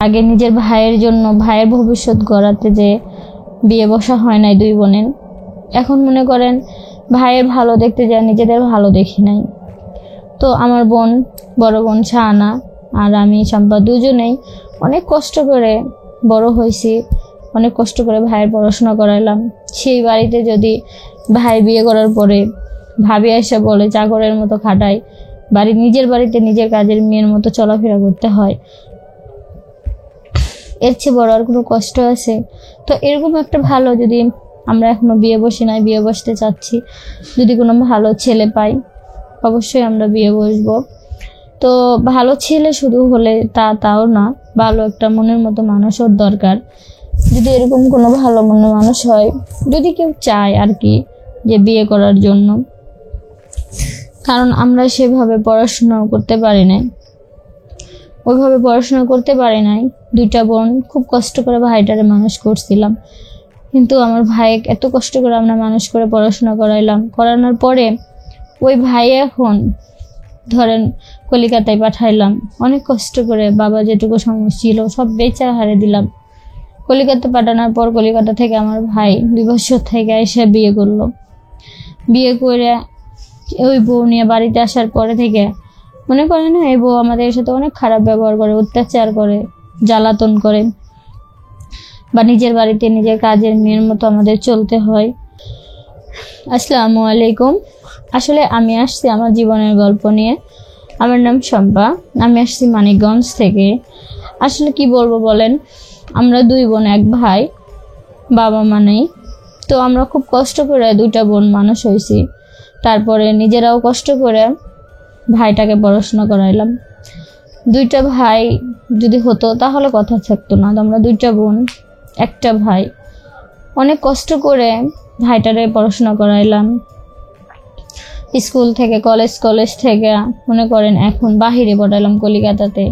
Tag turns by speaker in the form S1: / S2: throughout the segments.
S1: আগে নিজের ভাইয়ের জন্য ভাইয়ের ভবিষ্যৎ গড়াতে যে বিয়ে বসা হয় নাই দুই বোনের, এখন মনে করেন ভাইয়ের ভালো দেখতে যায় নিজেদের ভালো দেখি নাই। তো আমার বোন, বড় বোন শাহানা আর আমি শম্পা দুজনেই অনেক কষ্ট করে বড় হয়েছি, অনেক কষ্ট করে ভাইয়ের পড়াশোনা করাইলাম। সেই বাড়িতে যদি ভাই বিয়ে করার পরে ভাবি এসে বলে চাকরের মতো খাটায়, নিজের বাড়িতে নিজের কাজের মেয়ের মতো চলাফেরা করতে হয়, এর চেয়ে বড় আর কোনো কষ্ট আছে? তো এরকম একটা ভালো, যদি আমরা এখনো বিয়ে বসি নাই, বিয়ে বসতে চাচ্ছি, যদি কোনো ভালো ছেলে পাই অবশ্যই আমরা বিয়ে বসবো। তো ভালো ছেলে শুধু হলে তাও না, ভালো একটা মনের মতো মানুষও দরকার। যদি এরকম কোনো ভালো মনের মানুষ হয়, যদি কেউ চায় আর কি যে বিয়ে করার জন্য, কারণ আমরা সেভাবে পড়াশোনাও করতে পারি নাই, ওইভাবে পড়াশোনা করতে পারি নাই। দুইটা বোন খুব কষ্ট করে ভাইটারে মানুষ করছিলাম, কিন্তু আমার ভাই এত কষ্ট করে আমরা মানুষ করে পড়াশোনা করানোর পরে ওই ভাই এখন ধরেন কলিকাতায় পাঠাইলাম, অনেক কষ্ট করে বাবা যেটুকু সমস্যা ছিল সব বেচা হারে দিলাম। কলিকাতা পাঠানোর পর কলিকাতা থেকে আমার ভাই 2 বছর থেকে এসে বিয়ে করলো। বিয়ে করে ওই বউ নিয়ে বাড়িতে আসার পরে থেকে মনে করে না, এই বউ আমাদের সাথে অনেক খারাপ ব্যবহার করে, অত্যাচার করে, জ্বালাতন করে, বা নিজের বাড়িতে নিজের কাজের মেয়ের মতো আমাদের চলতে হয়। আসসালামু আলাইকুম। আসলে আমি আসছি আমার জীবনের গল্প নিয়ে। আমার নাম শম্পা, আমি আসছি মানিকগঞ্জ থেকে। আসলে কি বলবো বলেন, আমরা 2 বোন 1 ভাই, বাবা মা নেই। তো আমরা খুব কষ্ট করে 2টা বোন মানুষ হয়েছি, তারপরে নিজেরাও কষ্ট করে ভাইটাকে পড়াশোনা করাইলাম। 2টা ভাই যদি হতো তাহলে কথা থাকতো না, আমরা 2টা বোন 1টা ভাই, অনেক কষ্ট করে ভাইটারে পড়াশোনা করাইলাম। স্কুল থেকে কলেজ থেকে মনে করেন এখন বাহিরে পড়াইলাম কলিকাতাতে।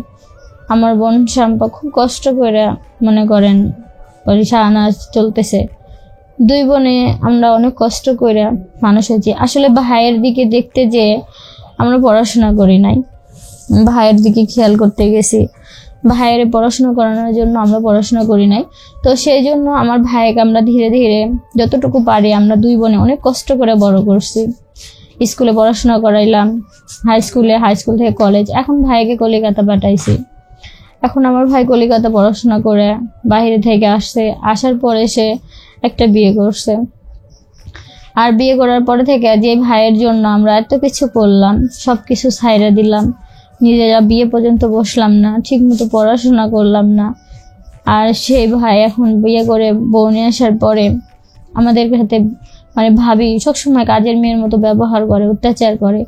S1: আমার বোন শাম্পা খুব কষ্ট করে মনে করেন শাহানা চলতেছে। 2 বোনে আমরা অনেক কষ্ট করে মানুষ হয়েছি। আসলে ভাইয়ের দিকে দেখতে যে আমরা পড়াশোনা করি নাই, ভাইয়ের দিকে খেয়াল করতে গেছি, ভাইয়ের পড়াশোনা করানোর জন্য আমরা পড়াশোনা করি নাই। তো সেই জন্য আমার ভাইকে আমরা ধীরে ধীরে যতটুকু পারি আমরা 2 বোনে অনেক কষ্ট করে বড় করছি। স্কুলে পড়াশোনা করাইলাম, হাই স্কুল থেকে কলেজ, এখন ভাইকে কলিকাতা পাঠাইছি। এখন আমার ভাই কলিকাতা পড়াশোনা করে বাইরে থেকে আসার পরে সে একটা বিয়ে করছে। আর বিয়ে করার পরে থেকে যে ভাইয়ের জন্য আমরা এত কিছু করলাম, সব কিছু ছাইড়া দিলাম, নিজেরা বিয়ে পর্যন্ত বসলাম না, ঠিক মতো পড়াশোনা করলাম না। আর সেই ভাই এখন বিয়ে করে বউ নিয়ে আসার পরে আমাদের সাথে ভাবি সবসময় কাজের মেয়ের মতো ব্যবহার করে, অত্যাচার করে।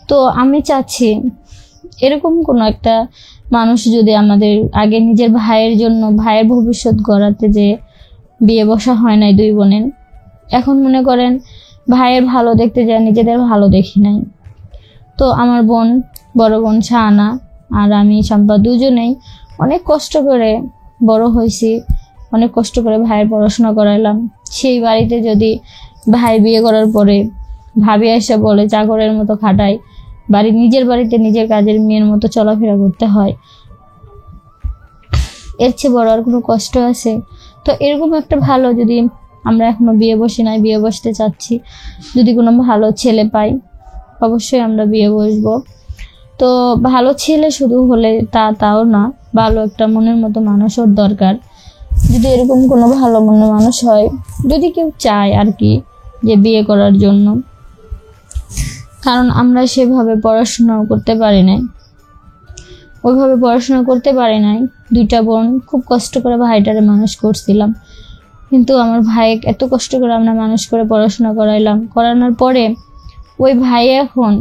S1: তো আমি চাচ্ছি এরকম কোনো একটা মানুষ যদি আমাদের আগে নিজের ভাইয়ের জন্য ভাইয়ের ভবিষ্যৎ গড়াতে যে বিয়ে বসা হয় নাই 2 বোনের, এখন মনে করেন ভাইয়ের ভালো দেখতে যায় নিজেদের ভালো দেখি নাই। তো আমার বোন, বড় বোন শাহানা আর আমি শম্পা দুজনেই অনেক কষ্ট করে বড় হয়েছি, অনেক কষ্ট করে ভাইয়ের পড়াশোনা করাইলাম। সেই বাড়িতে যদি ভাই বিয়ে করার পরে ভাবি এসে বলে চাকরের মতো খাটায়, নিজের বাড়িতে নিজের কাজের মেয়ের মতো চলাফেরা করতে হয়, এর চেয়ে বড় আর কোনো কষ্ট আছে? তো এরকম একটা ভালো, যদি আমরা এখনো বিয়ে বসি নাই, বিয়ে বসতে চাচ্ছি, যদি কোনো ভালো ছেলে পাই অবশ্যই আমরা বিয়ে বসবো। তো ভালো ছেলে শুধু হলে তাও না, ভালো একটা মনের মতো মানুষও দরকার। যদি এরকম কোনো ভালো মনের মানুষ হয়, যদি কেউ চায় আর কি যে বিয়ে করার জন্য, কারণ আমরা সেভাবে পড়াশোনাও করতে পারি নাই, ওইভাবে পড়াশোনা করতে পারি নাই। 2টা বোন খুব কষ্ট করে ভাইটারে মানুষ করছিলাম, কিন্তু আমার ভাই এত কষ্ট করে আমরা মানুষ করে পড়াশোনা করানোর পরে ওই ভাই এখন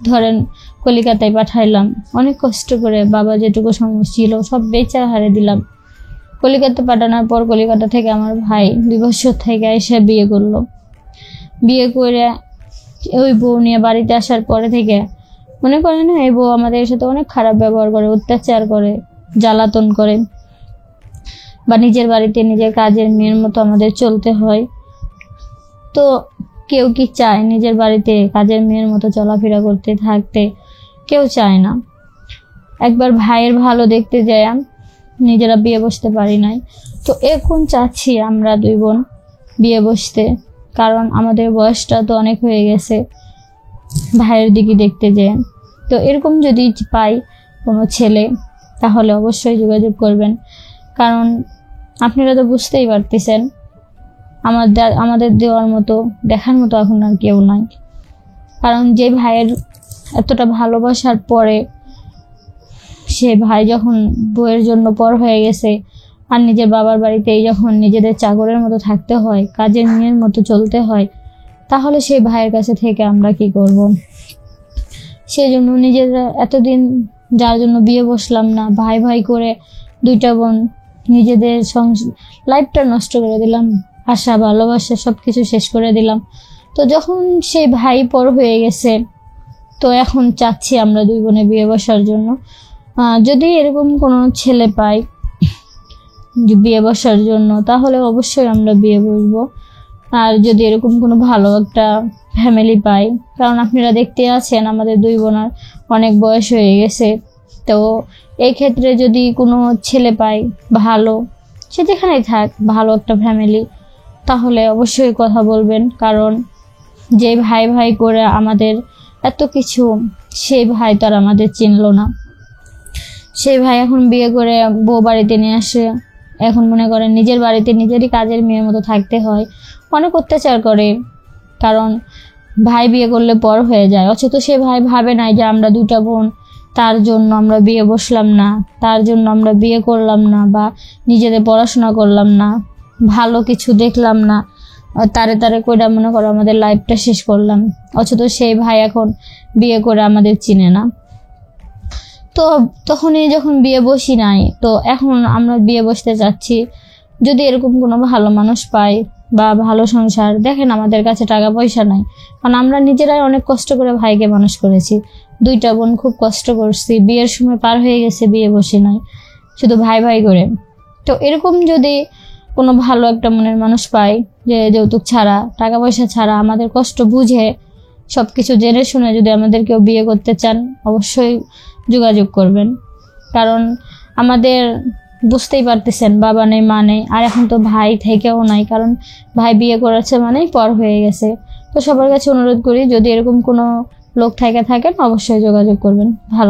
S1: ধরেন কলিকাতায় পাঠাইলাম, অনেক কষ্ট করে বাবা যেটুকু সমস্যা ছিল সব বেচা হারে দিলাম। কলিকাতা পাঠানোর পর কলিকাতা থেকে আমার ভাই 2 বছর থেকে এসে বিয়ে করলো। বিয়ে করে ওই বউ নিয়ে বাড়িতে আসার পরে থেকে মনে করে না, এই বউ আমাদের সাথে অনেক খারাপ ব্যবহার করে, অত্যাচার করে, জ্বালাতন করে, বা নিজের বাড়িতে নিজের কাজের মেয়ের মতো আমাদের চলতে হয়। তো কেউ কি চায় নিজের বাড়িতে কাজের মেয়ের মতো চলাফেরা করতে থাকতে? কেউ চায় না। একবার ভাইয়ের ভালো দেখতে যায় নিজেরা বিয়ে বসতে পারি নাই। তো এখন চাচ্ছি আমরা 2 বোন বিয়ে বসতে, কারণ আমাদের বয়সটা তো অনেক হয়ে গেছে ভাইয়ের দিকে দেখতে যে। তো এরকম যদি পাই কোনো ছেলে তাহলে অবশ্যই যোগাযোগ করবেন, কারণ আপনারা তো বুঝতেই পারতেছেন আমাদের দেওয়ার মতো দেখার মতো এখন আর কেউ নাই। কারণ যে ভাইয়ের এতটা ভালোবাসার পরে সে ভাই যখন বউয়ের জন্য পর হয়ে গেছে আর নিজের বাবার বাড়িতেই যখন নিজেদের চাকরের মতো থাকতে হয়, কাজের মেয়ের মতো চলতে হয়, তাহলে সেই ভাইয়ের কাছে থেকে আমরা কি করব? সেই জন্য নিজেরা এতদিন যার জন্য বিয়ে বসলাম না, ভাই ভাই করে 2টা বোন নিজেদের লাইফটা নষ্ট করে দিলাম, আশা ভালোবাসা সবকিছু শেষ করে দিলাম। তো যখন সেই ভাই পর হয়ে গেছে, তো এখন চাচ্ছি আমরা 2 বোনে বিয়ে বসার জন্য। যদি এরকম কোনো ছেলে পাই বিয়ে বসার জন্য তাহলে অবশ্যই আমরা বিয়ে বসবো। আর যদি এরকম কোনো ভালো একটা ফ্যামিলি পাই, কারণ আপনারা দেখতে আছেন আমাদের 2 বোনার অনেক বয়স হয়ে গেছে। তো এই ক্ষেত্রে যদি কোনো ছেলে পাই ভালো, সে যেখানেই থাক, ভালো একটা ফ্যামিলি, তাহলে অবশ্যই কথা বলবেন। কারণ যে ভাই ভাই করে আমাদের এত কিছু, সেই ভাই তো আর আমাদের চিনলো না। সেই ভাই এখন বিয়ে করে বউ বাড়িতে নিয়ে আসে, এখন মনে করেন নিজের বাড়িতে নিজেরই কাজের মেয়ের মতো থাকতে হয়, অনেক অত্যাচার করে। কারণ ভাই বিয়ে করলে পর হয়ে যায়, অথচ সে ভাই ভাবে নাই যে আমরা 2টা বোন, তার জন্য আমরা বিয়ে বসলাম না, তার জন্য আমরা বিয়ে করলাম না, বা নিজেদের পড়াশোনা করলাম না, ভালো কিছু দেখলাম না, তারে কইরা মনে করো আমাদের লাইফটা শেষ করলাম, অথচ সেই ভাই এখন বিয়ে করে আমাদের চিনে না। তো তখনই যখন বিয়ে বসি নাই, তো এখন আমরা বিয়ে বসতে যাচ্ছি। যদি এরকম কোনো ভালো মানুষ পাই বা ভালো সংসার, দেখেন আমাদের কাছে টাকা পয়সা নাই, কারণ আমরা নিজেরাই অনেক কষ্ট করে ভাইকে মানুষ করেছি। 2টা বোন খুব কষ্ট করছি, বিয়ের সময় পার হয়ে গেছে, বিয়ে বসি নাই, শুধু ভাই ভাই করে। তো এরকম যদি কোনো ভালো একটা মনের মানুষ পাই, যে যৌতুক ছাড়া, টাকা পয়সা ছাড়া, আমাদের কষ্ট বুঝে সবকিছু জেনে শুনে যদি আমাদের কেউ বিয়ে করতে চান, অবশ্যই যোগাযোগ করবেন। কারণ আমাদের বুঝতেই পারতেছেন বাবা নেই, মা নেই, আর এখন তো ভাই থেকেও নাই, কারণ ভাই বিয়ে করেছে মানেই পর হয়ে গেছে। তো সবার কাছে অনুরোধ করি, যদি এরকম কোনো লোক থাকেন অবশ্যই যোগাযোগ করবেন। ভালো।